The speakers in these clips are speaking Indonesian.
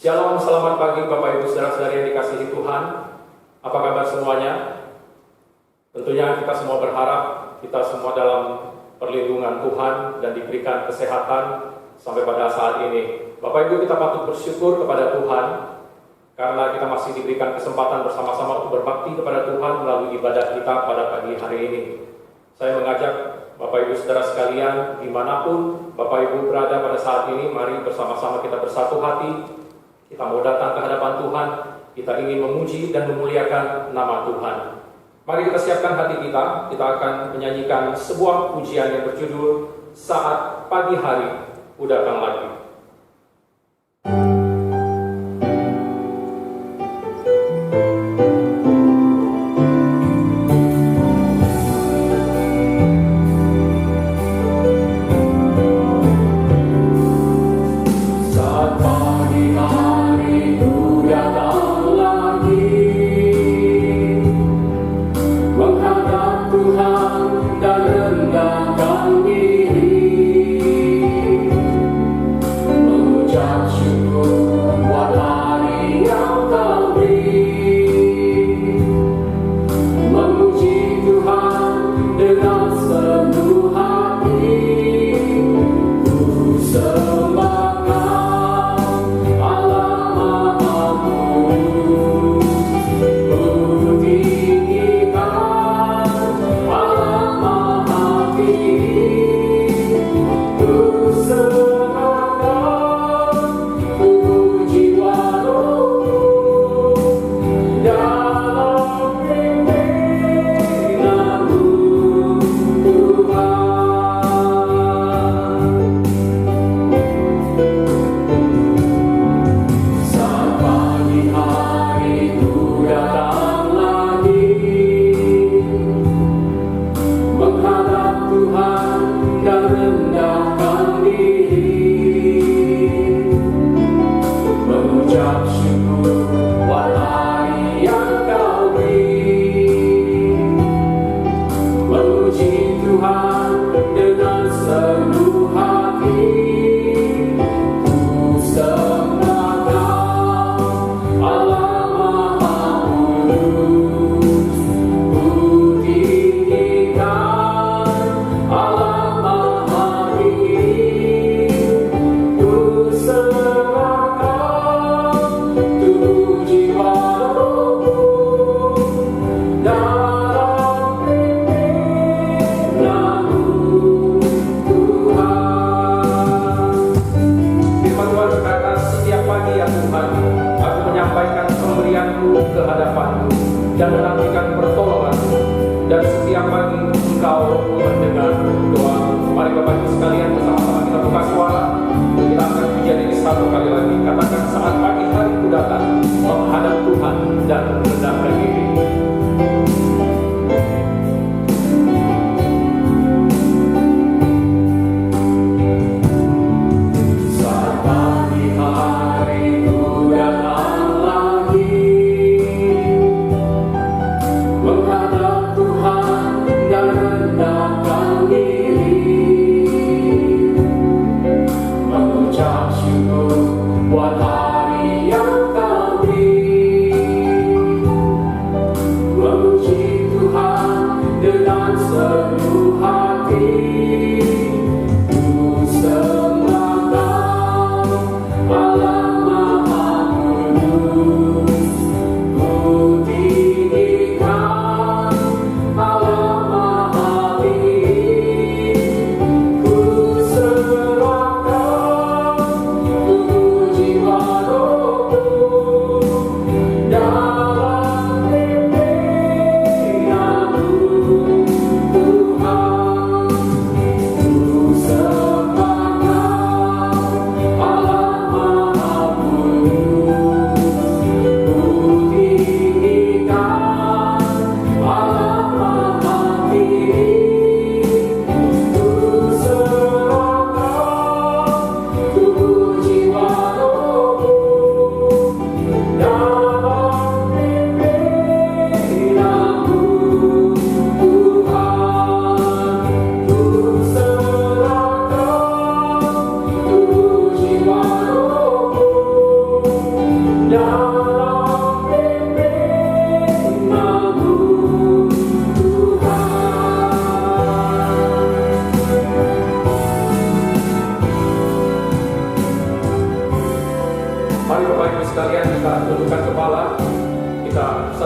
Shalom, selamat pagi Bapak Ibu Saudara-saudari yang dikasihi Tuhan. Apa kabar semuanya? Tentunya kita semua berharap kita semua dalam perlindungan Tuhan dan diberikan kesehatan sampai pada saat ini. Bapak Ibu, kita patut bersyukur kepada Tuhan karena kita masih diberikan kesempatan bersama-sama untuk berbakti kepada Tuhan melalui ibadah kita pada pagi hari ini. Saya mengajak Bapak Ibu Saudara sekalian, dimanapun Bapak Ibu berada pada saat ini, mari bersama-sama kita bersatu hati. Kita mau datang ke hadapan Tuhan, kita ingin memuji dan memuliakan nama Tuhan. Mari kita siapkan hati kita akan menyanyikan sebuah pujian yang berjudul Saat Pagi Hari Ku Datang Lagi. Dan menantikan pertolongan-Mu, dan setiap pagi Engkau mendengar doa. Mari Bapak Ibu sekalian bersama-sama kita buka suara. Kita akan pujian ini satu kali lagi. Katakan, saat pagi hari ku datang menghadap Tuhan dan merendahkan diri. Buat hari yang Kau beri.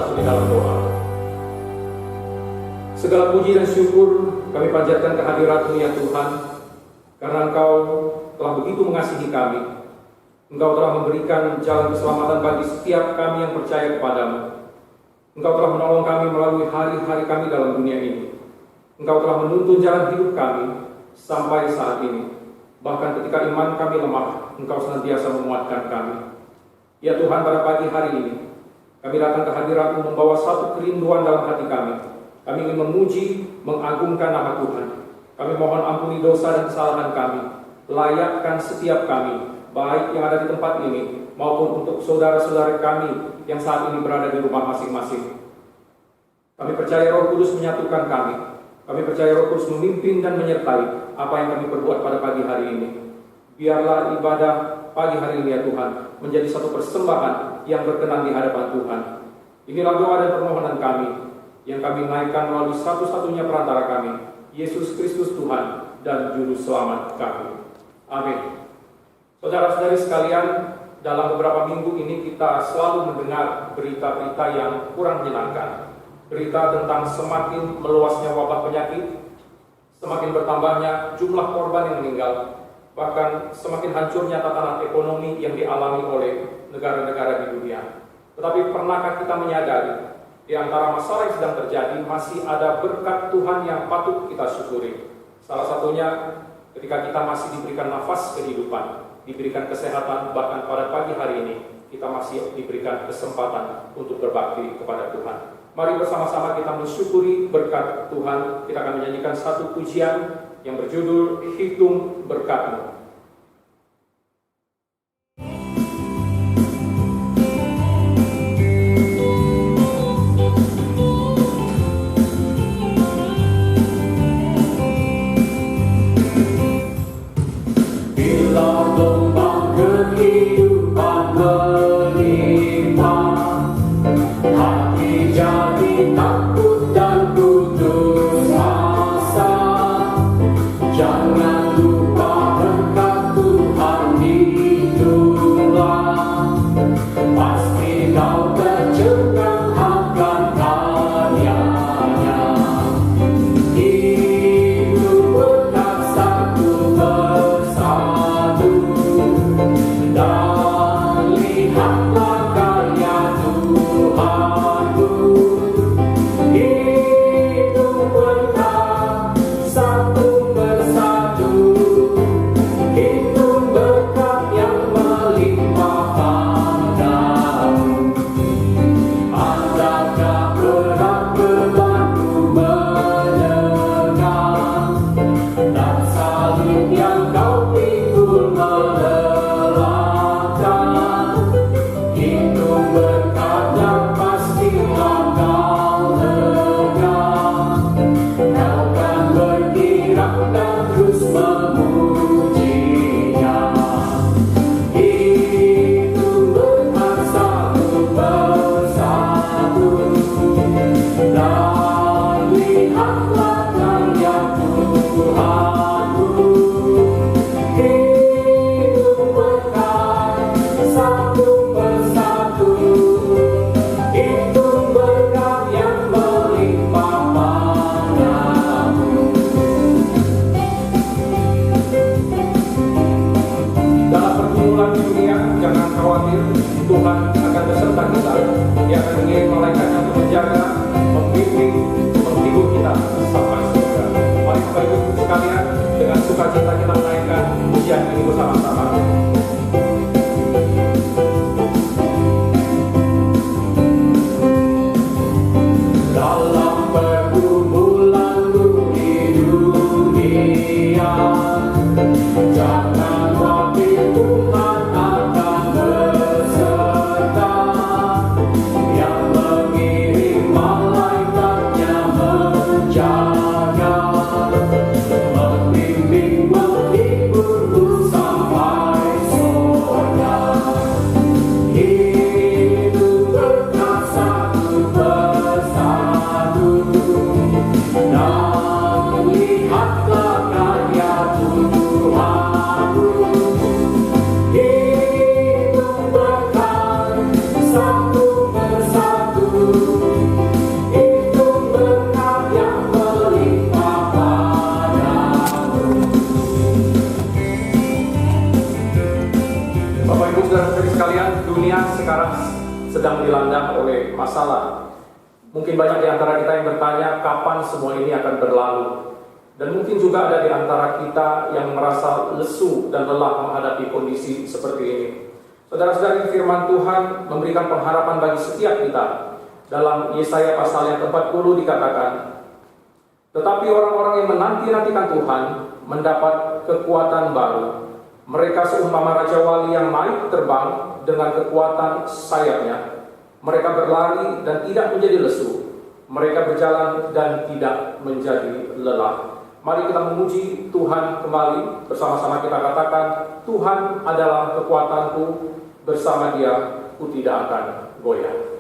bersatu di dalam doa. Segala puji dan syukur kami panjatkan kehadirat-Mu ya Tuhan, karena Engkau telah begitu mengasihi kami. Engkau telah memberikan jalan keselamatan bagi setiap kami yang percaya kepadamu. Engkau telah menolong kami melalui hari-hari kami dalam dunia ini. Engkau telah menuntun jalan hidup kami sampai saat ini. Bahkan ketika iman kami lemah, Engkau senantiasa menguatkan kami. Ya Tuhan, pada pagi hari ini, kami datang ke hadirat-Mu membawa satu kerinduan dalam hati kami. Kami ingin memuji, mengagungkan nama Tuhan. Kami mohon ampuni dosa dan kesalahan kami. Layakkan setiap kami, baik yang ada di tempat ini, maupun untuk saudara-saudara kami yang saat ini berada di rumah masing-masing. Kami percaya Roh Kudus menyatukan kami. Kami percaya Roh Kudus memimpin dan menyertai apa yang kami perbuat pada pagi hari ini. Biarlah ibadah pagi hari ini ya Tuhan menjadi satu persembahan yang berkenan di hadapan Tuhan. Inilah doa dan permohonan kami yang kami naikkan melalui satu-satunya perantara kami, Yesus Kristus Tuhan dan Juru Selamat kami. Amin. Saudara-saudari sekalian, dalam beberapa minggu ini kita selalu mendengar berita-berita yang kurang menyenangkan. Berita tentang semakin meluasnya wabah penyakit, semakin bertambahnya jumlah korban yang meninggal, bahkan semakin hancurnya tatanan ekonomi yang dialami oleh negara-negara di dunia. Tetapi pernahkah kita menyadari, di antara masalah yang sedang terjadi masih ada berkat Tuhan yang patut kita syukuri. Salah satunya ketika kita masih diberikan nafas kehidupan, diberikan kesehatan, bahkan pada pagi hari ini kita masih diberikan kesempatan untuk berbakti kepada Tuhan. Mari bersama-sama kita mensyukuri berkat Tuhan. Kita akan menyanyikan satu pujian yang berjudul Hitung Berkat-Mu. sedang dilanda oleh masalah. Mungkin banyak di antara kita yang bertanya kapan semua ini akan berlalu. Dan mungkin juga ada di antara kita yang merasa lesu dan lelah menghadapi kondisi seperti ini. Saudara-saudari, firman Tuhan memberikan pengharapan bagi setiap kita. Dalam Yesaya pasal yang ke-40 dikatakan, tetapi orang-orang yang menanti-nantikan Tuhan mendapat kekuatan baru. Mereka seumpama Raja Wali yang naik terbang dengan kekuatan sayapnya. Mereka berlari dan tidak menjadi lesu. Mereka berjalan dan tidak menjadi lelah. Mari kita memuji Tuhan kembali. Bersama-sama kita katakan, Tuhan adalah kekuatanku, bersama Dia ku tidak akan goyah.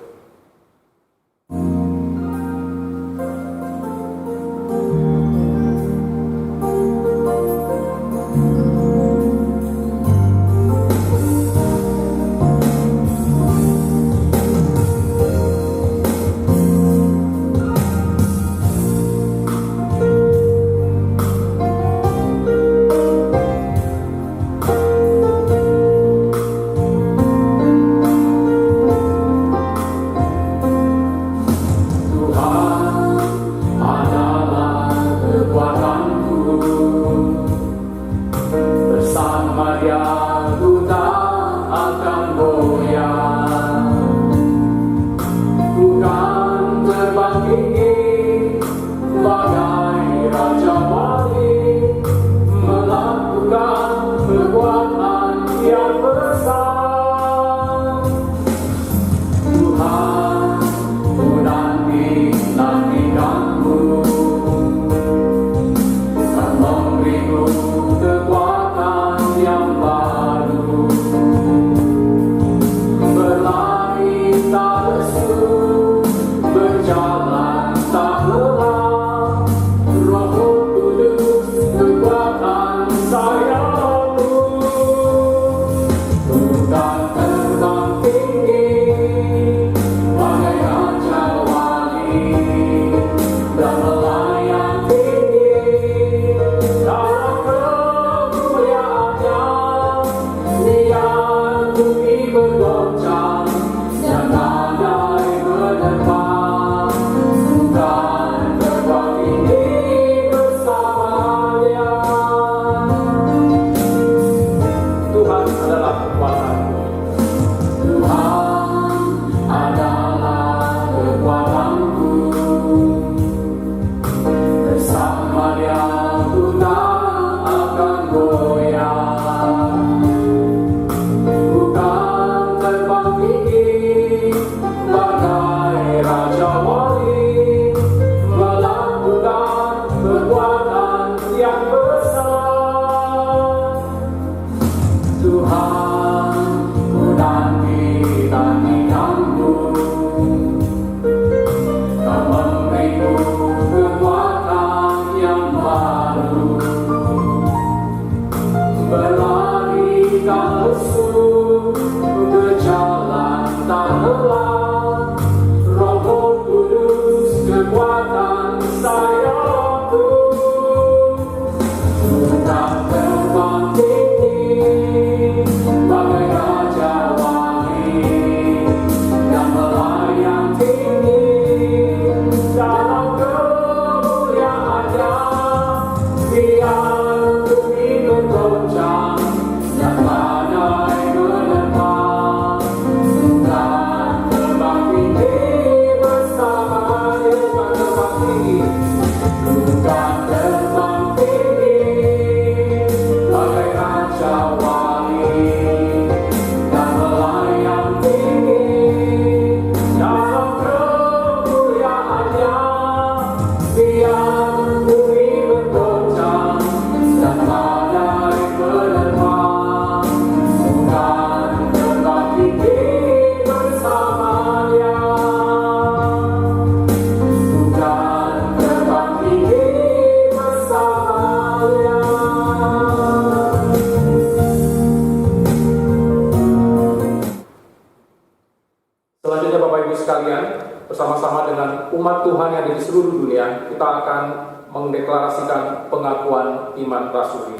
bersama-sama dengan umat Tuhan yang ada di seluruh dunia, kita akan mendeklarasikan pengakuan iman rasuli.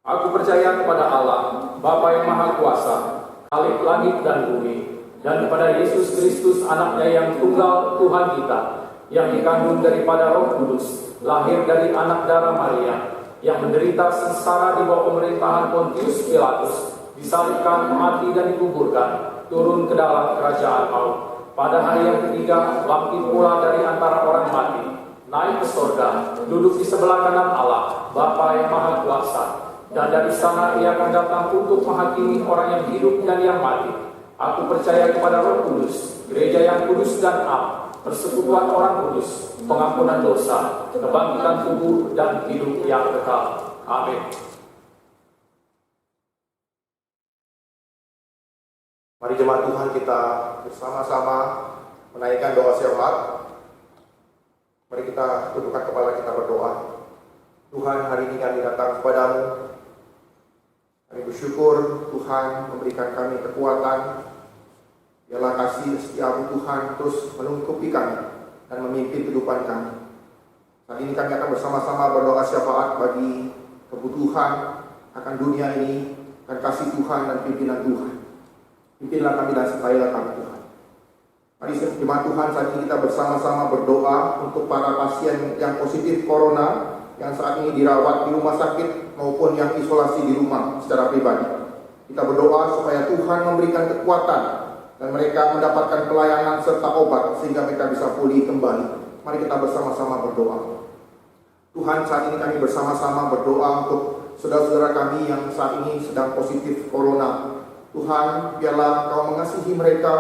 Aku percaya kepada Allah, Bapa yang Maha Kuasa, Khalik langit dan bumi, dan kepada Yesus Kristus anaknya yang tunggal Tuhan kita, yang dikandung daripada Roh Kudus, lahir dari anak darah Maria, yang menderita sengsara di bawah pemerintahan Pontius Pilatus, disalibkan, mati dan dikuburkan, turun ke dalam kerajaan maut. Pada hari yang ketiga, bangkit pula dari antara orang mati, naik ke sorga, duduk di sebelah kanan Allah, Bapa yang Maha Kuasa. Dan dari sana ia akan datang untuk menghakimi orang yang hidup dan yang mati. Aku percaya kepada Roh Kudus, gereja yang kudus dan am, persekutuan orang kudus, pengampunan dosa, kebangkitan tubuh dan hidup yang kekal. Amin. Mari jemaat Tuhan kita bersama-sama menaikkan doa syafaat. Mari kita tundukkan kepala kita berdoa. Tuhan, hari ini kami datang kepadamu. Kami bersyukur Tuhan memberikan kami kekuatan. Biarlah kasih setiamu Tuhan terus melingkupi kami dan memimpin kehidupan kami. Saat ini kami akan bersama-sama berdoa syafaat bagi kebutuhan akan dunia ini, dan kasih Tuhan dan pimpinan Tuhan. Pimpinlah kami dan sertailah kami Tuhan. Mari jemaat Tuhan, saat ini kita bersama-sama berdoa untuk para pasien yang positif corona, yang saat ini dirawat di rumah sakit maupun yang isolasi di rumah secara pribadi. Kita berdoa supaya Tuhan memberikan kekuatan dan mereka mendapatkan pelayanan serta obat sehingga mereka bisa pulih kembali. Mari kita bersama-sama berdoa. Tuhan, saat ini kami bersama-sama berdoa untuk saudara-saudara kami yang saat ini sedang positif corona. Tuhan, biarlah Engkau mengasihi mereka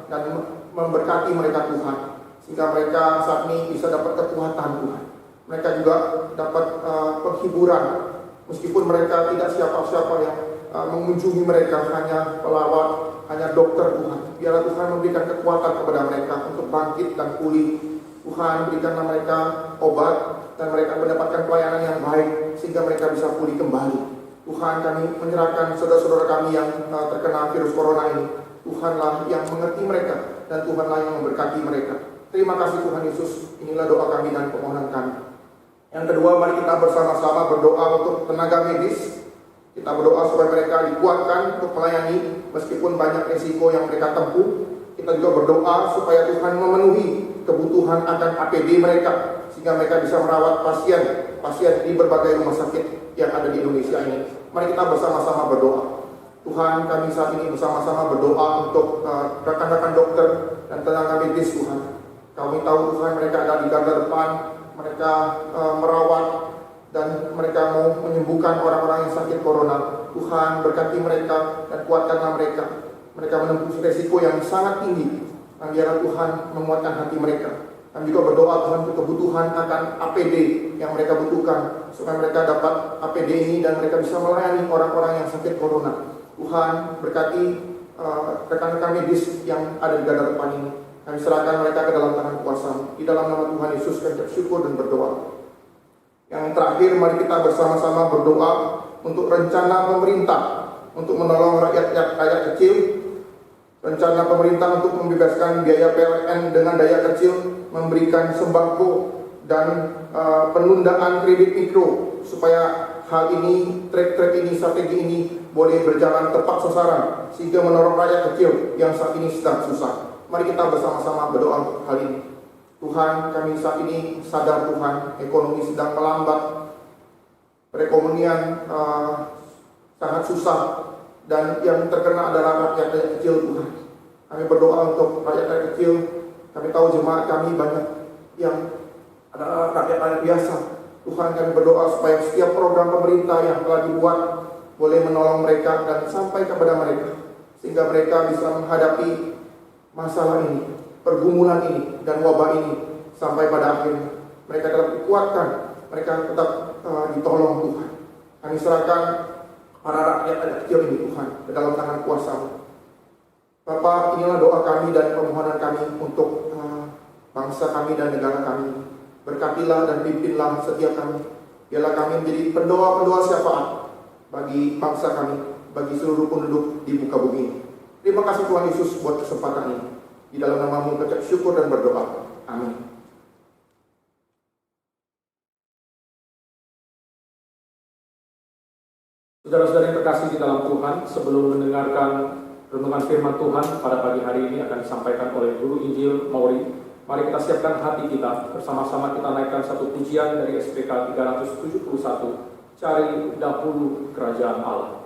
dan memberkati mereka Tuhan, sehingga mereka saat ini bisa dapat kekuatan Tuhan. Mereka juga dapat penghiburan, meskipun mereka tidak siapa-siapa yang mengunjungi mereka, hanya pelawat, hanya dokter Tuhan. Biarlah Tuhan memberikan kekuatan kepada mereka untuk bangkit dan pulih. Tuhan, berikanlah mereka obat dan mereka mendapatkan pelayanan yang baik sehingga mereka bisa pulih kembali. Tuhan, kami menyerahkan saudara-saudara kami yang terkena virus corona ini. Tuhanlah yang mengerti mereka dan Tuhanlah yang memberkati mereka. Terima kasih Tuhan Yesus. Inilah doa kami dan permohonan kami. Yang kedua, mari kita bersama-sama berdoa untuk tenaga medis. Kita berdoa supaya mereka dikuatkan untuk melayani meskipun banyak risiko yang mereka tempuh. Kita juga berdoa supaya Tuhan memenuhi kebutuhan akan APD mereka sehingga mereka bisa merawat pasien di berbagai rumah sakit yang ada di Indonesia ini. Mari kita bersama-sama berdoa. Tuhan, kami saat ini bersama-sama berdoa untuk rekan-rekan dokter dan tenaga medis Tuhan. Kami tahu Tuhan mereka ada di garda depan, mereka merawat dan mereka mau menyembuhkan orang-orang yang sakit corona. Tuhan, berkati mereka dan kuatkanlah mereka. Mereka menempuh resiko yang sangat tinggi. Dan biarlah Tuhan menguatkan hati mereka. Kami juga berdoa Tuhan untuk kebutuhan akan APD yang mereka butuhkan, supaya mereka dapat APD ini dan mereka bisa melayani orang-orang yang sakit corona. Tuhan, berkati rekan-rekan medis yang ada di garda depan ini. Kami serahkan mereka ke dalam tangan kuasa-Mu. Di dalam nama Tuhan Yesus kami bersyukur dan berdoa. Yang terakhir, mari kita bersama-sama berdoa untuk rencana pemerintah untuk menolong rakyat kecil. Rencana pemerintah untuk membebaskan biaya PLN dengan daya kecil, memberikan sembako dan penundaan kredit mikro supaya hal ini, track ini, strategi ini boleh berjalan tepat sasaran sehingga menolong rakyat kecil yang saat ini sedang susah. Mari kita bersama-sama berdoa untuk hal ini. Tuhan, kami saat ini sadar Tuhan, ekonomi sedang melambat, perekonomian sangat susah, dan yang terkena adalah rakyat kecil Tuhan. Kami berdoa untuk rakyat kecil. Kami tahu jemaat kami banyak yang adalah rakyat biasa. Tuhan, kami berdoa supaya setiap program pemerintah yang telah dibuat boleh menolong mereka dan sampai kepada mereka, sehingga mereka bisa menghadapi masalah ini, pergumulan ini, dan wabah ini sampai pada akhirnya. Mereka tetap dikuatkan, mereka tetap ditolong Tuhan. Kami serahkan para rakyat kecil ini Tuhan ke dalam tangan kuasa-Mu. Bapa, inilah doa kami dan permohonan kami untuk bangsa kami dan negara kami. Berkatilah dan pimpinlah setiap kami. Biarlah kami menjadi pendoa-pendoa syafaat bagi bangsa kami, bagi seluruh penduduk di muka bumi ini. Terima kasih Tuhan Yesus buat kesempatan ini. Di dalam nama-Mu mengucap syukur dan berdoa. Amin. Saudara-saudara yang terkasih di dalam Tuhan, sebelum mendengarkan Renungan firman Tuhan pada pagi hari ini akan disampaikan oleh Guru Injil Mauri. Mari kita siapkan hati kita, bersama-sama kita naikkan satu pujian dari SPK 371, Cari Dahulu Kerajaan Allah.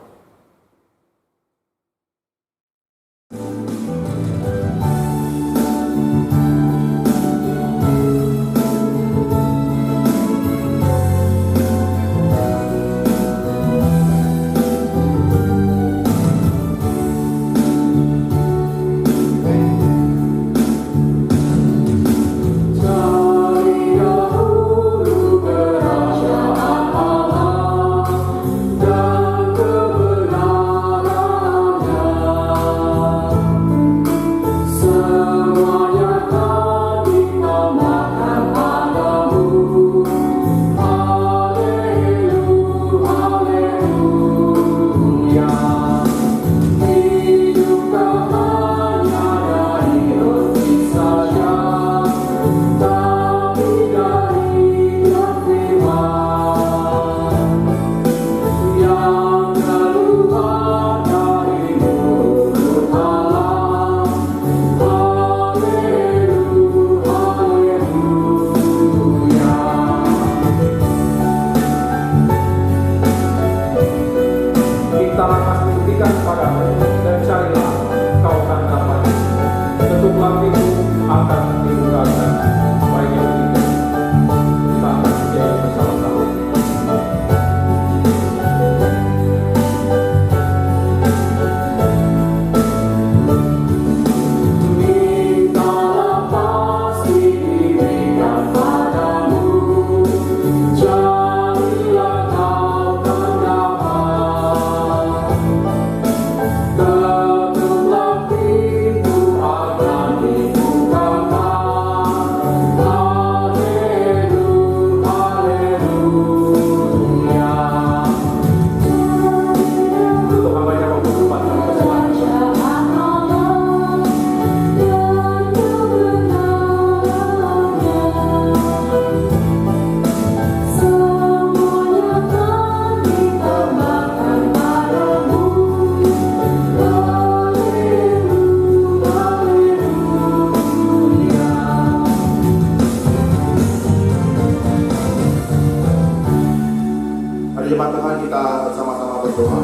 Jemaat Tuhan, kita bersama-sama berdoa.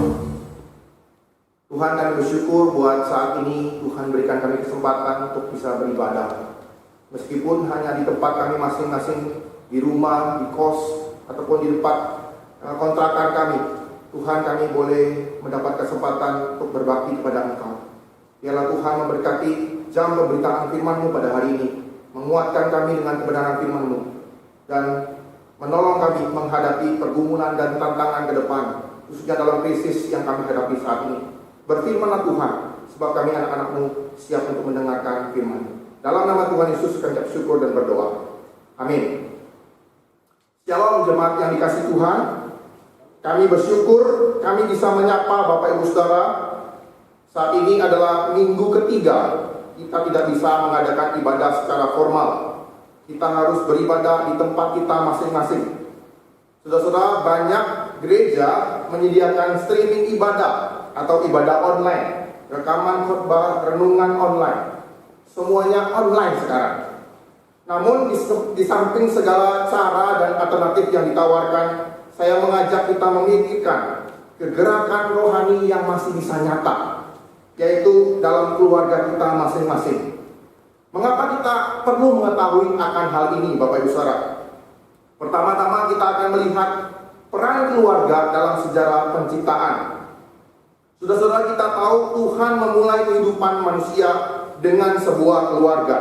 Tuhan, kami bersyukur buat saat ini Tuhan berikan kami kesempatan untuk bisa beribadah. Meskipun hanya di tempat kami masing-masing, di rumah, di kos, ataupun di tempat kontrakan kami, Tuhan, kami boleh mendapat kesempatan untuk berbakti kepada Engkau. Biarlah Tuhan memberkati jam pemberitaan firman-Mu pada hari ini, menguatkan kami dengan kebenaran firman-Mu, dan menolong kami menghadapi pergumulan dan tantangan ke depan, khususnya dalam krisis yang kami hadapi saat ini. Berfirmanlah Tuhan, sebab kami anak-anak-Mu siap untuk mendengarkan firman. Dalam nama Tuhan Yesus kami ucap syukur dan berdoa. Amin. Shalom jemaat yang dikasihi Tuhan. Kami bersyukur kami bisa menyapa Bapak Ibu Saudara. Saat ini adalah minggu ketiga kita tidak bisa mengadakan ibadah secara formal. Kita harus beribadah di tempat kita masing-masing. Saudara-saudara, banyak gereja menyediakan streaming ibadah atau ibadah online, rekaman khotbah, renungan online. Semuanya online sekarang. Namun di samping segala cara dan alternatif yang ditawarkan, saya mengajak kita memikirkan kegerakan rohani yang masih bisa nyata, yaitu dalam keluarga kita masing-masing. Mengapa kita perlu mengetahui akan hal ini, Bapak Ibu Saudara? Pertama-tama kita akan melihat peran keluarga dalam sejarah penciptaan. Saudara-saudara, kita tahu Tuhan memulai kehidupan manusia dengan sebuah keluarga.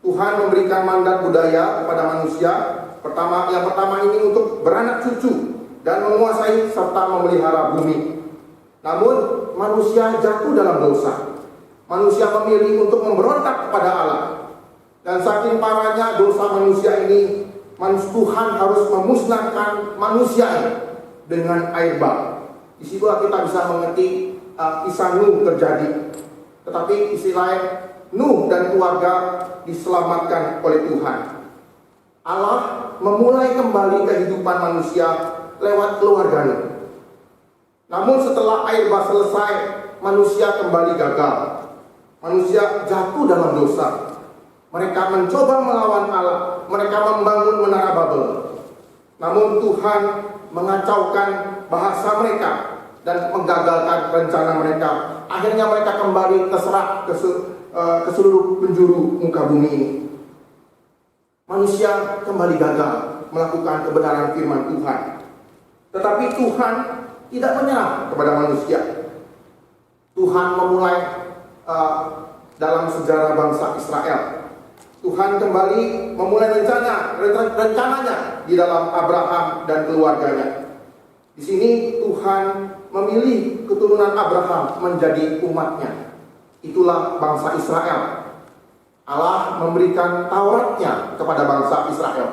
Tuhan memberikan mandat budaya kepada manusia. Yang pertama ini untuk beranak cucu dan menguasai serta memelihara bumi. Namun manusia jatuh dalam dosa. Manusia memilih untuk memberontak kepada Allah. Dan saking parahnya dosa manusia ini, Tuhan harus memusnahkan manusia ini dengan air bah. Di situ kita bisa mengerti kisah Nuh terjadi. Tetapi isi lain, Nuh dan keluarga diselamatkan oleh Tuhan. Allah memulai kembali kehidupan manusia lewat keluarganya. Namun setelah air bah selesai, manusia kembali gagal. Manusia jatuh dalam dosa. Mereka mencoba melawan Allah. Mereka membangun menara Babel. Namun Tuhan mengacaukan bahasa mereka dan menggagalkan rencana mereka. Akhirnya mereka kembali terserak ke seluruh penjuru muka bumi ini. Manusia kembali gagal melakukan kebenaran firman Tuhan. Tetapi Tuhan tidak menyerah kepada manusia. Tuhan memulai dalam sejarah bangsa Israel. Tuhan kembali memulai rencananya di dalam Abraham dan keluarganya. Di sini Tuhan memilih keturunan Abraham menjadi umatnya. Itulah bangsa Israel. Allah memberikan Tauratnya kepada bangsa Israel.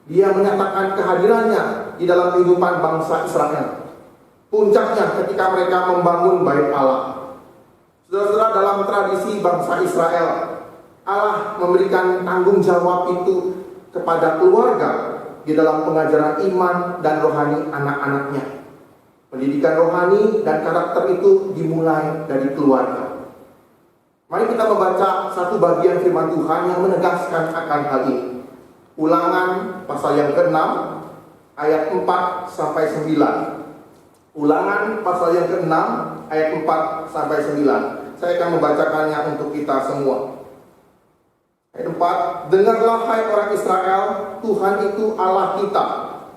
Dia menyatakan kehadirannya di dalam kehidupan bangsa Israel. Puncaknya ketika mereka membangun bait Allah. Saudara-saudara, dalam tradisi bangsa Israel, Allah memberikan tanggung jawab itu kepada keluarga di dalam pengajaran iman dan rohani anak-anaknya. Pendidikan rohani dan karakter itu dimulai dari keluarga. Mari kita membaca satu bagian firman Tuhan yang menegaskan akan hal ini. Ulangan pasal yang ke-6 ayat 4 sampai 9. Ulangan pasal yang ke-6 ayat 4 sampai 9. Saya akan membacakannya untuk kita semua. Ayat 4, dengarlah hai orang Israel, Tuhan itu Allah kita,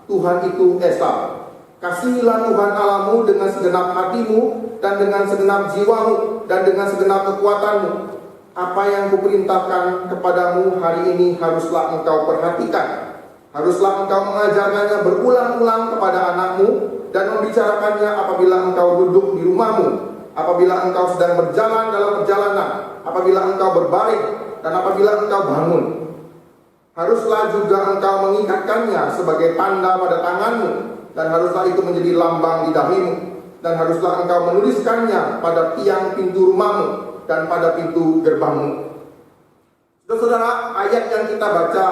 Tuhan itu Esa. Kasihilah Tuhan Allahmu dengan segenap hatimu, dan dengan segenap jiwamu, dan dengan segenap kekuatanmu. Apa yang kuperintahkan kepadamu hari ini haruslah engkau perhatikan. Haruslah engkau mengajarkannya berulang-ulang kepada anakmu, dan membicarakannya apabila engkau duduk di rumahmu, apabila engkau sedang berjalan dalam perjalanan, apabila engkau berbaring, dan apabila engkau bangun. Haruslah juga engkau mengikatkannya sebagai tanda pada tanganmu, dan haruslah itu menjadi lambang di dahimu, dan haruslah engkau menuliskannya pada tiang pintu rumahmu dan pada pintu gerbangmu. Saudara-saudara, ayat yang kita baca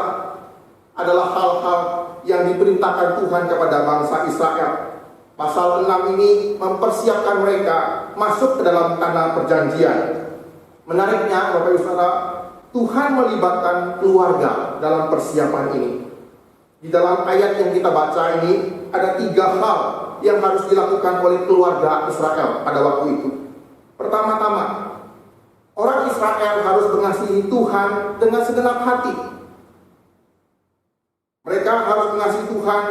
adalah hal-hal yang diperintahkan Tuhan kepada bangsa Israel. Pasal 6 ini mempersiapkan mereka masuk ke dalam tanah perjanjian. Menariknya, Bapak Ibu Saudara, Tuhan melibatkan keluarga dalam persiapan ini. Di dalam ayat yang kita baca ini ada 3 hal yang harus dilakukan oleh keluarga Israel pada waktu itu. Pertama-tama, orang Israel harus mengasihi Tuhan dengan segenap hati. Mereka harus mengasihi Tuhan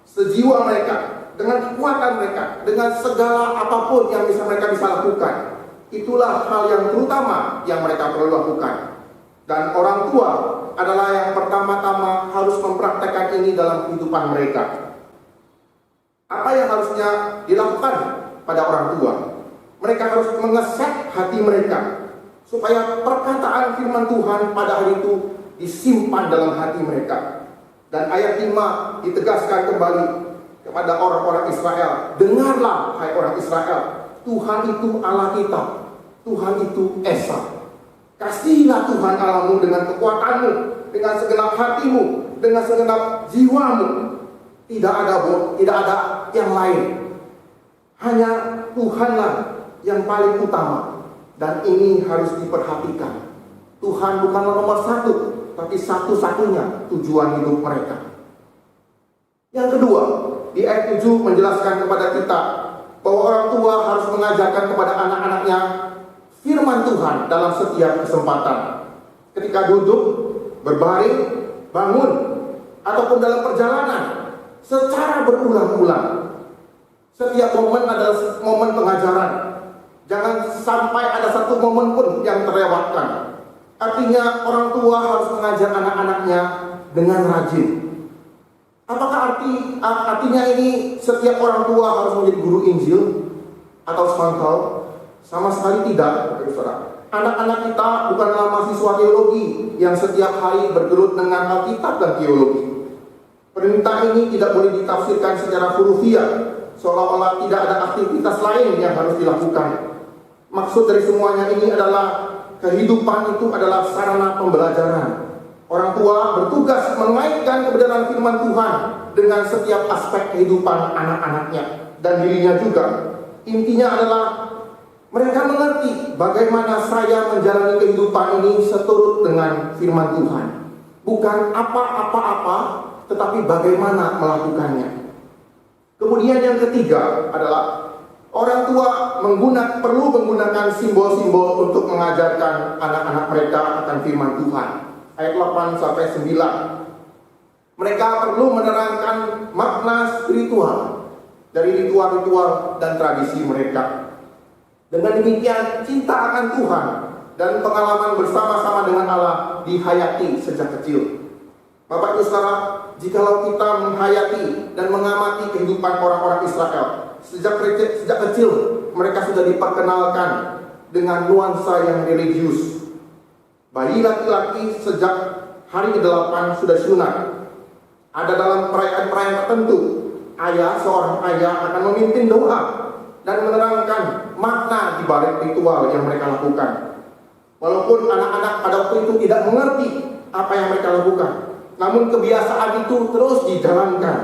sejiwa mereka, dengan kekuatan mereka, dengan segala apapun yang mereka bisa lakukan. Itulah hal yang terutama yang mereka perlu lakukan. Dan orang tua adalah yang pertama-tama harus mempraktekkan ini dalam kehidupan mereka. Apa yang harusnya dilakukan pada orang tua? Mereka harus mengeset hati mereka, supaya perkataan firman Tuhan pada hari itu disimpan dalam hati mereka. Dan ayat 5 ditegaskan kembali kepada orang-orang Israel. Dengarlah hai orang Israel, Tuhan itu Allah kita, Tuhan itu Esa. Kasihilah Tuhan Allahmu dengan kekuatanmu, dengan segenap hatimu, dengan segenap jiwamu. Tidak ada yang lain. Hanya Tuhanlah yang paling utama. Dan ini harus diperhatikan. Tuhan bukanlah nomor 1, tapi satu-satunya tujuan hidup mereka. Yang kedua, di ayat 7 menjelaskan kepada kita bahwa orang tua harus mengajarkan kepada anak-anaknya firman Tuhan dalam setiap kesempatan. Ketika duduk, berbaring, bangun, ataupun dalam perjalanan, secara berulang-ulang. Setiap momen adalah momen pengajaran. Jangan sampai ada satu momen pun yang terlewatkan. Artinya orang tua harus mengajar anak-anaknya dengan rajin. Apakah artinya ini setiap orang tua harus menjadi guru Injil atau semantau? Sama sekali tidak, saudara. Anak-anak kita bukanlah mahasiswa teologi yang setiap hari bergelut dengan Alkitab dan teologi. Perintah ini tidak boleh ditafsirkan secara hurufiah, seolah-olah tidak ada aktivitas lain yang harus dilakukan. Maksud dari semuanya ini adalah kehidupan itu adalah sarana pembelajaran. Orang tua bertugas mengaitkan kebenaran firman Tuhan dengan setiap aspek kehidupan anak-anaknya dan dirinya juga. Intinya adalah Mereka mengerti bagaimana saya menjalani kehidupan ini seturut dengan firman Tuhan. Bukan apa-apa-apa, tetapi bagaimana melakukannya. Kemudian yang ketiga adalah orang tua perlu menggunakan simbol-simbol untuk mengajarkan anak-anak mereka akan firman Tuhan. Ayat 8-9. Mereka perlu menerangkan makna spiritual dari ritual-ritual dan tradisi mereka. Dengan demikian, cinta akan Tuhan dan pengalaman bersama-sama dengan Allah dihayati sejak kecil. Bapak Ibu Saudara, jikalau kita menghayati dan mengamati kehidupan orang-orang Israel, sejak kecil mereka sudah diperkenalkan dengan nuansa yang religius. Bayi laki-laki sejak hari ke-8 sudah sunat. Ada dalam perayaan-perayaan tertentu, seorang ayah akan memimpin doa dan menerangkan makna di balik ritual yang mereka lakukan. Walaupun anak-anak pada waktu itu tidak mengerti apa yang mereka lakukan, namun kebiasaan itu terus dijalankan,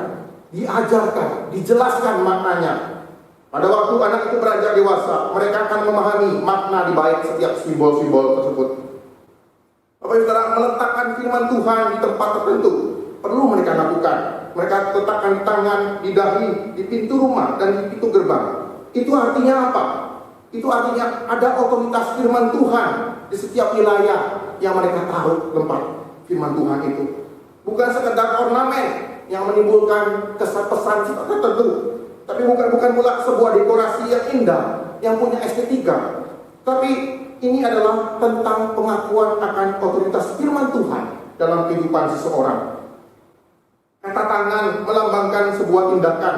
diajarkan, dijelaskan maknanya. Pada waktu anak itu beranjak dewasa, mereka akan memahami makna di balik setiap simbol-simbol tersebut. Bapak Ibu Saudara, meletakkan firman Tuhan di tempat tertentu perlu mereka lakukan. Mereka letakkan di tangan, di dahi, di pintu rumah, dan di pintu gerbang. Itu artinya apa? Itu artinya ada otoritas firman Tuhan di setiap wilayah yang mereka taruh tempat firman Tuhan itu. Bukan sekedar ornamen yang menimbulkan kesan-pesan tertentu, tapi bukan pula sebuah dekorasi yang indah, yang punya estetika. Tapi ini adalah tentang pengakuan akan otoritas firman Tuhan dalam kehidupan seseorang. Kata tangan melambangkan sebuah tindakan.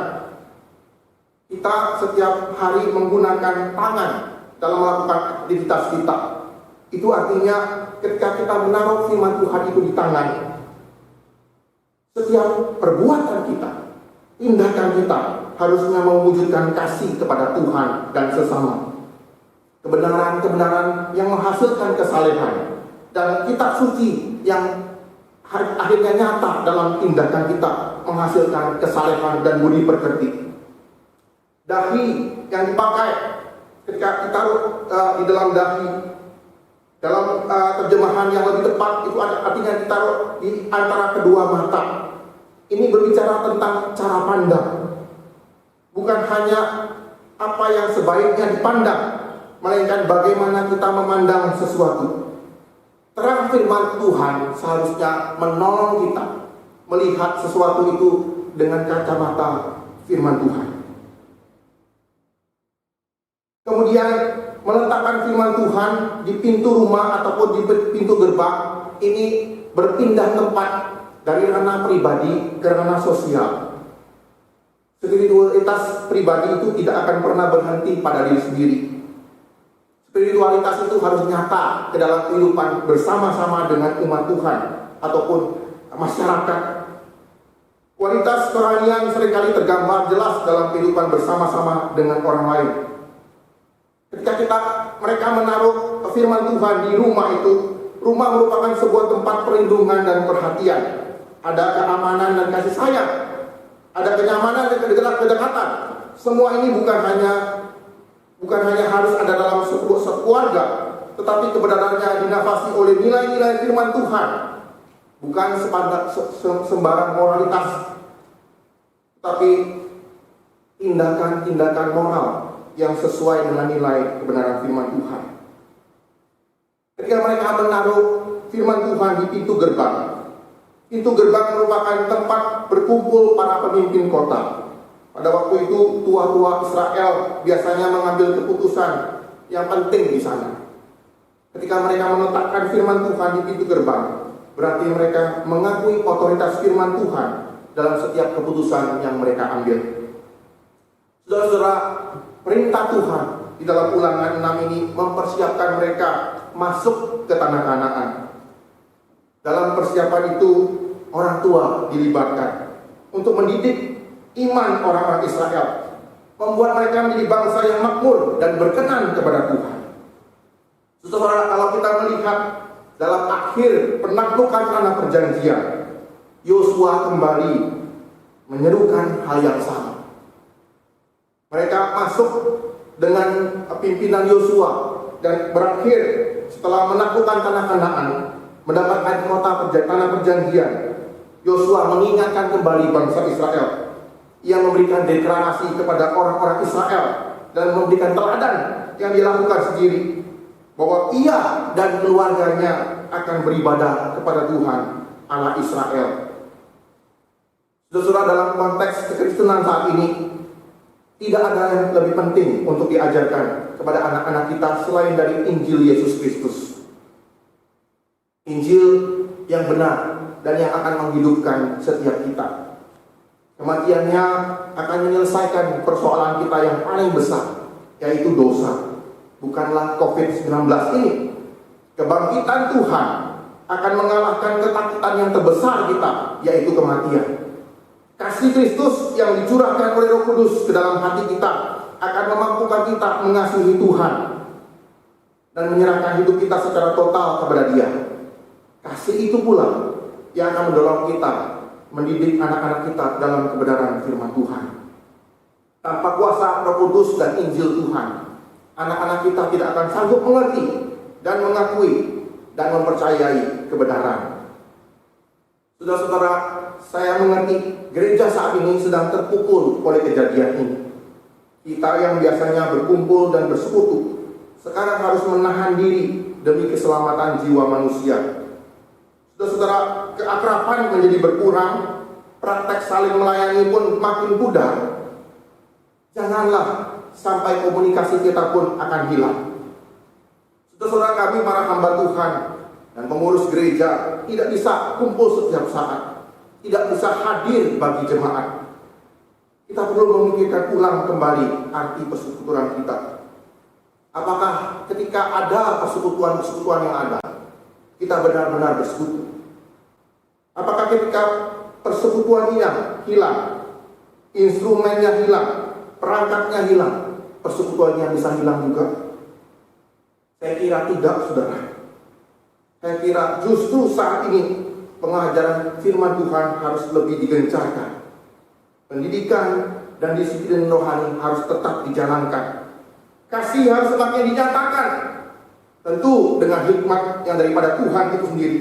Kita setiap hari menggunakan tangan dalam melakukan aktivitas kita. Itu artinya ketika kita menaruh firman Tuhan itu di tangan, setiap perbuatan kita, tindakan kita harusnya mewujudkan kasih kepada Tuhan dan sesama. Kebenaran-kebenaran yang menghasilkan kesalehan dan kitab suci yang akhirnya nyata dalam tindakan kita menghasilkan kesalehan dan budi pekerti. Dahi yang dipakai ketika ditaruh di dalam dahi, dalam terjemahan yang lebih tepat itu artinya ditaruh di antara kedua mata. Ini berbicara tentang cara pandang, bukan hanya apa yang sebaiknya dipandang, melainkan bagaimana kita memandang sesuatu. Terang firman Tuhan seharusnya menolong kita melihat sesuatu itu dengan kacamata firman Tuhan. Kemudian meletakkan firman Tuhan di pintu rumah ataupun di pintu gerbang ini berpindah tempat dari ranah pribadi ke ranah sosial. Spiritualitas pribadi itu tidak akan pernah berhenti pada diri sendiri. Spiritualitas itu harus nyata ke dalam kehidupan bersama-sama dengan umat Tuhan ataupun masyarakat. Kualitas kerohanian seringkali tergambar jelas dalam kehidupan bersama-sama dengan orang lain. Ketika mereka menaruh firman Tuhan di rumah itu, rumah merupakan sebuah tempat perlindungan dan perhatian. Ada keamanan dan kasih sayang, ada kenyamanan dan kedekatan. Semua ini bukan hanya harus ada dalam sebuah keluarga, tetapi kebenarannya dinafasi oleh nilai-nilai firman Tuhan. Bukan sembarang moralitas, tetapi tindakan-tindakan moral yang sesuai dengan nilai kebenaran firman Tuhan. Ketika mereka menaruh firman Tuhan di pintu gerbang merupakan tempat berkumpul para pemimpin kota. Pada waktu itu tua-tua Israel biasanya mengambil keputusan yang penting di sana. Ketika mereka meletakkan firman Tuhan di pintu gerbang, berarti mereka mengakui otoritas firman Tuhan dalam setiap keputusan yang mereka ambil. Saudara-saudara, perintah Tuhan di dalam Ulangan 6 ini mempersiapkan mereka masuk ke tanah Kanaan. Dalam persiapan itu, orang tua dilibatkan untuk mendidik iman orang-orang Israel, membuat mereka menjadi bangsa yang makmur dan berkenan kepada Tuhan. Saudara, kalau kita melihat dalam akhir penaklukan tanah perjanjian, Yosua kembali menyerukan hal yang sama. Mereka masuk dengan pimpinan Yosua dan berakhir setelah menaklukkan tanah Kanaan, mendapatkan tanah perjanjian. Yosua mengingatkan kembali bangsa Israel. Ia memberikan deklarasi kepada orang-orang Israel dan memberikan teladan yang dilakukan sendiri bahwa ia dan keluarganya akan beribadah kepada Tuhan Allah Israel. Saudara, dalam konteks kekristenan saat ini, tidak ada yang lebih penting untuk diajarkan kepada anak-anak kita selain dari Injil Yesus Kristus. Injil yang benar dan yang akan menghidupkan setiap kita. Kematiannya akan menyelesaikan persoalan kita yang paling besar, yaitu dosa. Bukanlah COVID-19 ini. Kebangkitan Tuhan akan mengalahkan ketakutan yang terbesar kita, yaitu kematian. Kasih Kristus yang dicurahkan oleh Roh Kudus ke dalam hati kita akan memampukan kita mengasihi Tuhan dan menyerahkan hidup kita secara total kepada Dia. Kasih itu pula yang akan mendorong kita mendidik anak-anak kita dalam kebenaran firman Tuhan. Tanpa kuasa Roh Kudus dan Injil Tuhan, anak-anak kita tidak akan sanggup mengerti dan mengakui dan mempercayai kebenaran. Saudara-saudara, saya mengerti gereja saat ini sedang terpukul oleh kejadian ini. Kita yang biasanya berkumpul dan bersekutu, sekarang harus menahan diri demi keselamatan jiwa manusia. Saudara-saudara, keakraban menjadi berkurang, praktek saling melayani pun makin pudar. Janganlah sampai komunikasi kita pun akan hilang. Saudara-saudara, kami para hamba Tuhan dan pengurus gereja tidak bisa kumpul setiap saat, tidak bisa hadir bagi jemaat. Kita perlu memikirkan ulang kembali arti persekutuan kita. Apakah ketika ada persekutuan-persekutuan yang ada, kita benar-benar bersekutu? Apakah ketika persekutuannya hilang, instrumennya hilang, perangkatnya hilang, persekutuannya bisa hilang juga? Saya kira tidak, saudara. Saya kira justru saat ini pengajaran firman Tuhan harus lebih digencarkan. Pendidikan dan disiplin rohani harus tetap dijalankan. Kasih harus semakin dinyatakan. Tentu dengan hikmat yang daripada Tuhan itu sendiri.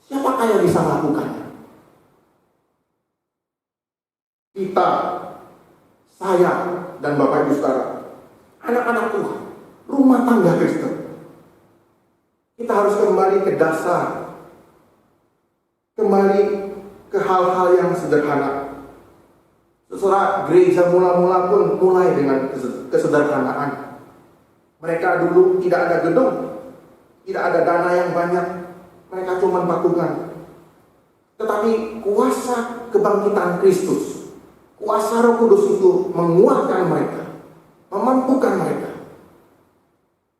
Siapakah yang bisa melakukannya? Kita, saya, dan Bapak Ibu Saudara, anak-anak Tuhan, rumah tangga Kristen. Kita harus kembali ke dasar, kembali ke hal-hal yang sederhana. Saudara, gereja mula-mula pun mulai dengan kesederhanaan. Mereka dulu tidak ada gedung, tidak ada dana yang banyak, mereka cuma patungan. Tetapi kuasa kebangkitan Kristus, kuasa Roh Kudus itu menguatkan mereka, memampukan mereka.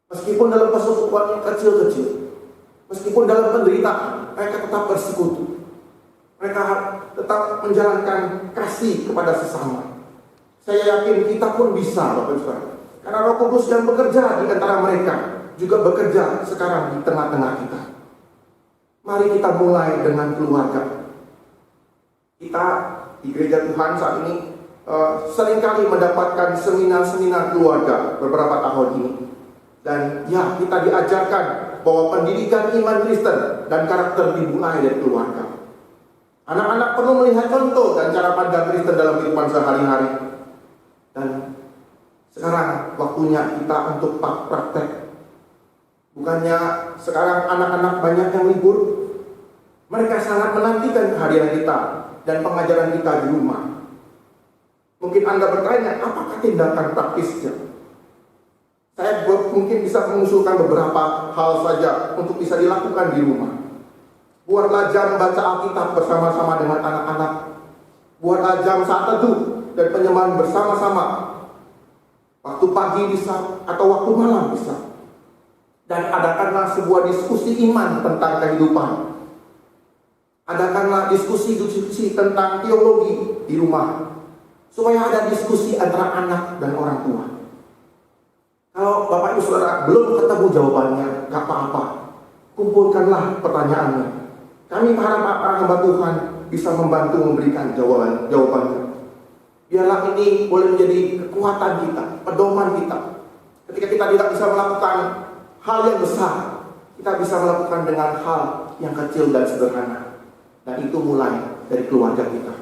Meskipun dalam persekutuan yang kecil-kecil, meskipun dalam penderitaan, mereka tetap bersekutu. Mereka tetap menjalankan kasih kepada sesama. Saya yakin kita pun bisa, Bapak Ibu Saudara. Karena Roh Kudus yang bekerja di antara mereka juga bekerja sekarang di tengah-tengah kita. Mari kita mulai dengan keluarga. Kita di gereja Tuhan saat ini seringkali mendapatkan seminar-seminar keluarga beberapa tahun ini. Dan ya, kita diajarkan bahwa pendidikan iman Kristen dan karakter dimulai dari keluarga. Anak-anak perlu melihat contoh dan cara pandang Kristen dalam kehidupan sehari-hari. Dan sekarang waktunya kita untuk praktek. Bukannya sekarang anak-anak banyak yang libur, mereka sangat menantikan kehadiran kita dan pengajaran kita di rumah. Mungkin Anda bertanya, apakah tindakan praktisnya? Saya mungkin bisa mengusulkan beberapa hal saja untuk bisa dilakukan di rumah. Buatlah jam baca Alkitab bersama-sama dengan anak-anak. Buatlah jam saat teduh dan penyembahan bersama-sama. Waktu pagi bisa atau waktu malam bisa. Dan adakanlah sebuah diskusi iman tentang kehidupan. Adakanlah diskusi-diskusi tentang teologi di rumah. Supaya ada diskusi antara anak dan orang tua. Kalau Bapak Ibu Saudara belum ketemu jawabannya, gak apa-apa. Kumpulkanlah pertanyaannya. Kami para hamba Tuhan bisa membantu memberikan jawabannya. Biarlah ini boleh menjadi kekuatan kita, pedoman kita. Ketika kita tidak bisa melakukan hal yang besar, kita bisa melakukan dengan hal yang kecil dan sederhana. Dan itu mulai dari keluarga kita.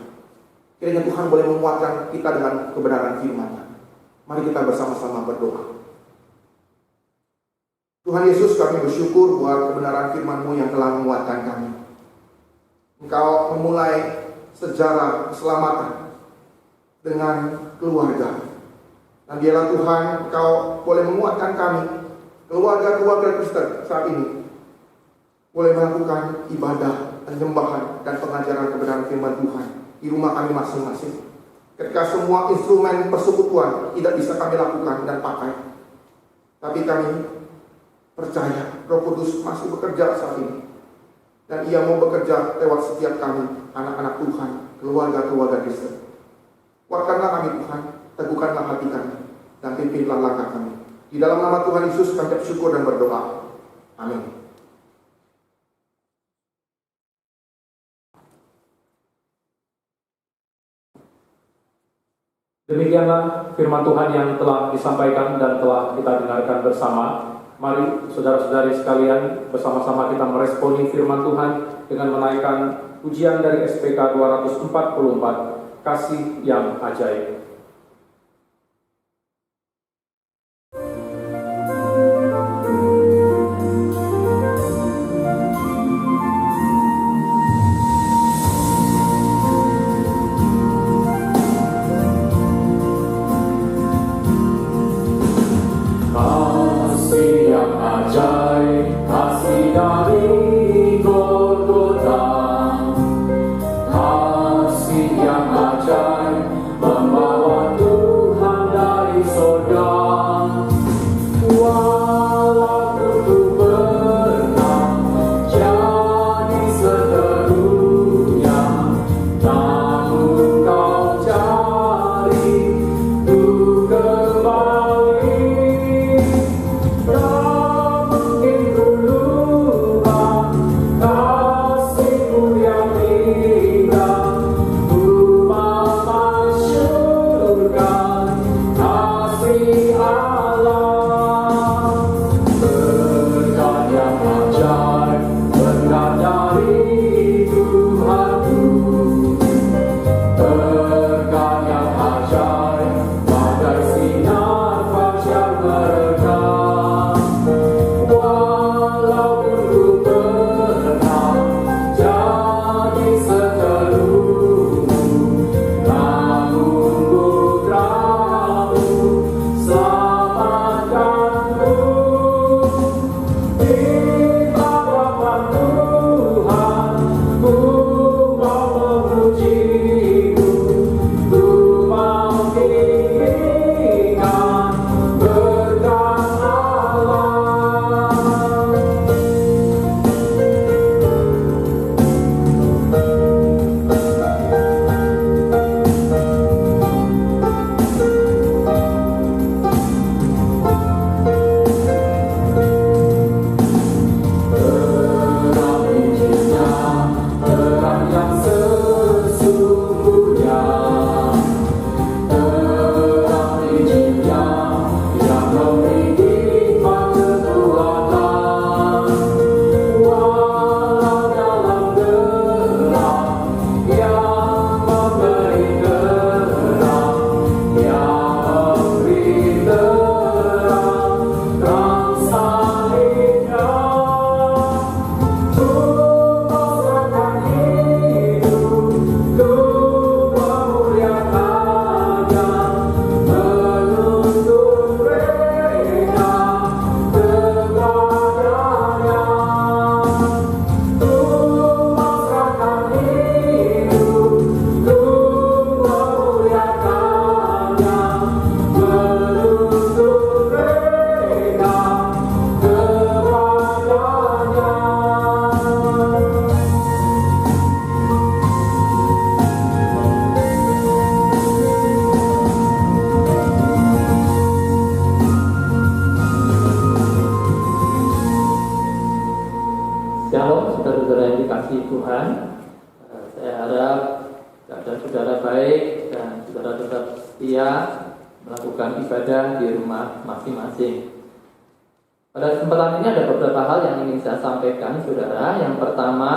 Kiranya Tuhan boleh menguatkan kita dengan kebenaran firman-Nya. Mari kita bersama-sama berdoa. Tuhan Yesus, kami bersyukur buat kebenaran firman-Mu yang telah menguatkan kami. Engkau memulai sejarah keselamatan dengan keluarga. Dan biarlah Tuhan, Engkau boleh menguatkan kami, keluarga-keluarga Kristen saat ini, boleh melakukan ibadah, penyembahan, dan pengajaran kebenaran firman Tuhan di rumah kami masing-masing. Ketika semua instrumen persekutuan tidak bisa kami lakukan dan pakai, tapi kami percaya Roh Kudus masih bekerja saat ini. Dan Ia mau bekerja lewat setiap kami, anak-anak Tuhan, keluarga-keluarga Kristen. Kuatkanlah kami Tuhan, teguhkanlah hati kami, dan pimpinlah langkah kami. Di dalam nama Tuhan Yesus kami bersyukur dan berdoa. Amin. Demikianlah firman Tuhan yang telah disampaikan dan telah kita dengarkan bersama. Mari saudara-saudari sekalian bersama-sama kita meresponi firman Tuhan dengan menaikkan pujian dari SPK 244, Kasih yang Ajaib. keadaan saudara baik dan saudara tetap setia melakukan ibadah di rumah masing-masing. Pada kesempatan ini ada beberapa hal yang ingin saya sampaikan, saudara. Yang pertama,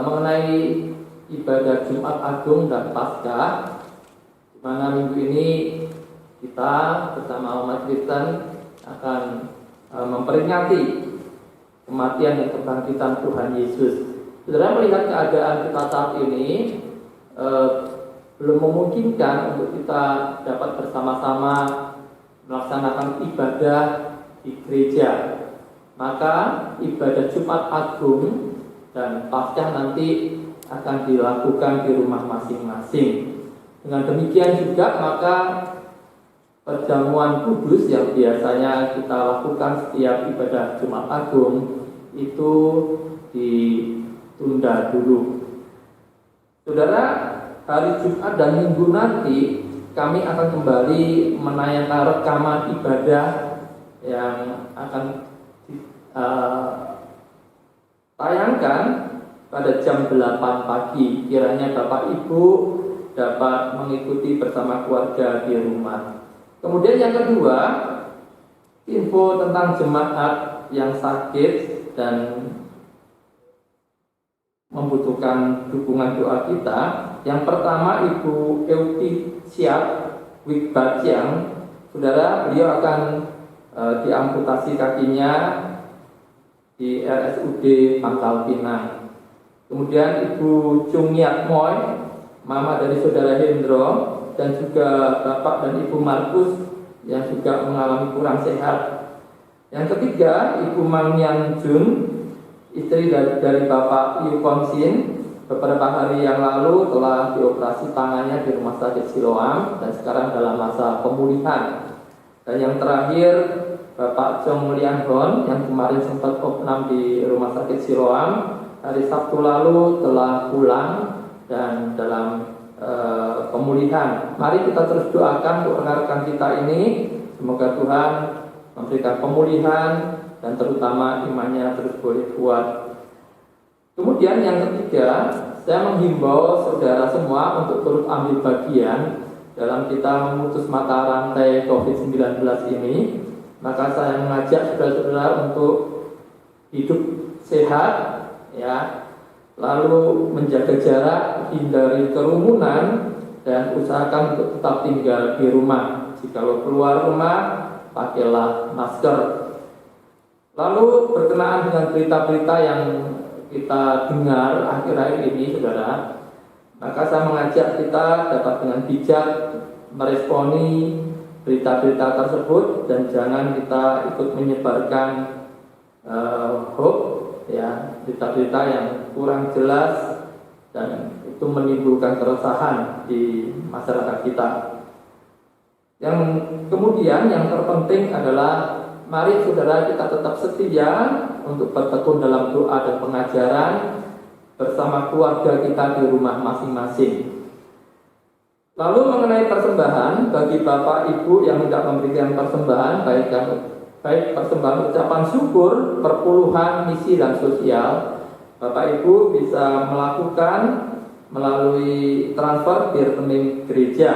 mengenai ibadah Jumat Agung dan Paskah, di mana minggu ini kita bersama umat Kristen akan memperingati kematian dan kebangkitan Tuhan Yesus. Saudara melihat keadaan kita saat ini belum memungkinkan untuk kita dapat bersama-sama melaksanakan ibadah di gereja. Maka ibadah Jumat Agung dan Paskah nanti akan dilakukan di rumah masing-masing. Dengan demikian juga maka perjamuan kudus yang biasanya kita lakukan setiap ibadah Jumat Agung itu ditunda dulu. Saudara, hari Jumat dan Minggu nanti kami akan kembali menayangkan rekaman ibadah yang akan tayangkan pada jam 8 pagi. Kiranya Bapak Ibu dapat mengikuti bersama keluarga di rumah. Kemudian yang kedua, info tentang jemaat yang sakit dan membutuhkan dukungan doa kita. Yang pertama, Ibu Eutisiat Wikbajiang. Saudara, beliau akan diamputasi kakinya di RSUD Pangkal Pinang. Kemudian Ibu Chungiat Moy, mama dari saudara Hendro, dan juga Bapak dan Ibu Markus yang juga mengalami kurang sehat. Yang ketiga, Ibu Mang Yang Jun, istri dari Bapak Yu Konsin, beberapa hari yang lalu telah dioperasi tangannya di Rumah Sakit Siloam dan sekarang dalam masa pemulihan. Dan yang terakhir, Bapak Chong Lian Hon yang kemarin sempat opnam di Rumah Sakit Siloam, hari Sabtu lalu telah pulang dan dalam pemulihan. Mari kita terus doakan untuk rekan-rekan kita ini, semoga Tuhan memberikan pemulihan dan terutama imannya terus boleh kuat. Kemudian yang ketiga, saya menghimbau saudara semua untuk turut ambil bagian dalam kita memutus mata rantai COVID-19 ini. Maka saya mengajak saudara-saudara untuk hidup sehat, ya, lalu menjaga jarak, hindari kerumunan, dan usahakan untuk tetap tinggal di rumah. Jikalau keluar rumah, pakailah masker. Lalu berkenaan dengan berita-berita yang kita dengar akhir-akhir ini, saudara, maka saya mengajak kita dapat dengan bijak meresponi berita-berita tersebut dan jangan kita ikut menyebarkan hoax, ya, berita-berita yang kurang jelas dan itu menimbulkan keresahan di masyarakat kita. Yang kemudian yang terpenting adalah mari saudara kita tetap setia untuk bertekun dalam doa dan pengajaran bersama keluarga kita di rumah masing-masing. Lalu mengenai persembahan, bagi Bapak Ibu yang hendak memberikan persembahan, baik persembahan ucapan syukur, perpuluhan, misi dan sosial, Bapak Ibu bisa melakukan melalui transfer di rekening gereja.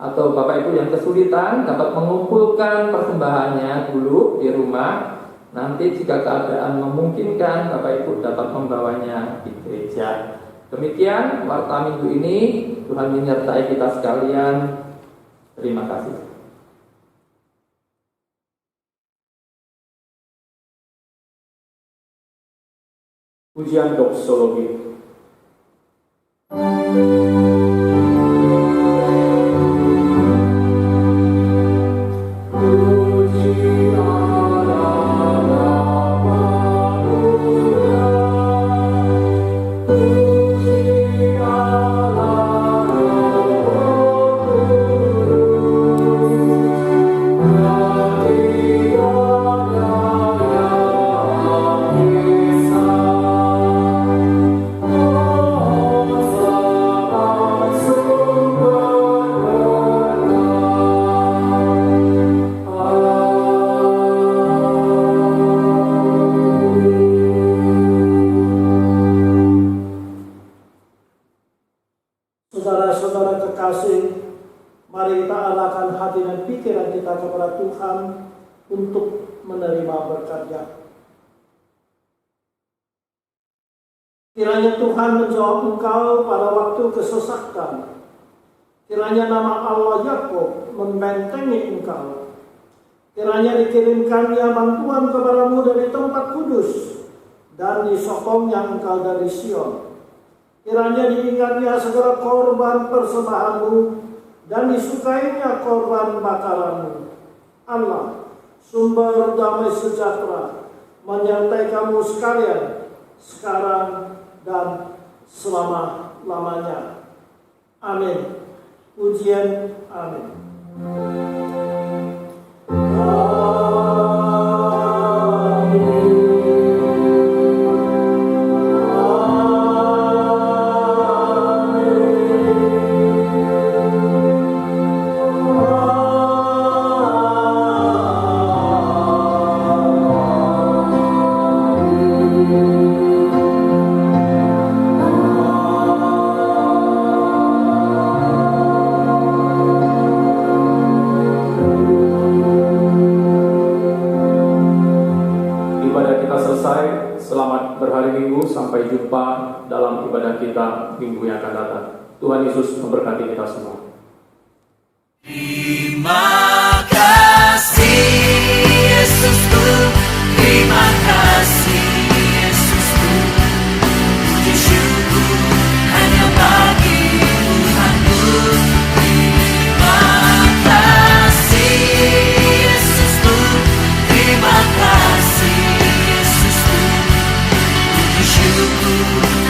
Atau Bapak Ibu yang kesulitan dapat mengumpulkan persembahannya dulu di rumah. Nanti jika keadaan memungkinkan, Bapak Ibu dapat membawanya di gereja. Demikian warta minggu ini. Tuhan menyertai kita sekalian. Terima kasih. Pujian doksologi. kasih, mari kita arahkan hati dan pikiran kita kepada Tuhan untuk menerima berkat-Nya. Kiranya Tuhan menjawab engkau pada waktu kesesakan. Kiranya nama Allah Yakub membentengi engkau. Kiranya dikirimkannya bantuan kepadamu dari tempat kudus dan disokongnya engkau dari Sion. Kiranya diingatnya segala korban persembahanmu dan disukainya korban bakaranmu. Allah, sumber damai sejahtera, menyertai kamu sekalian, sekarang dan selama-lamanya. Amin. Pujian, amin. Sampai jumpa dalam ibadah kita minggu yang akan datang. Tuhan Yesus memberkati kita semua. Terima kasih Yesusku, terima kasih Yesusku. Puji syukur hanya bagi Tuhanku. Terima kasih Yesusku, terima kasih Yesusku. Puji syukur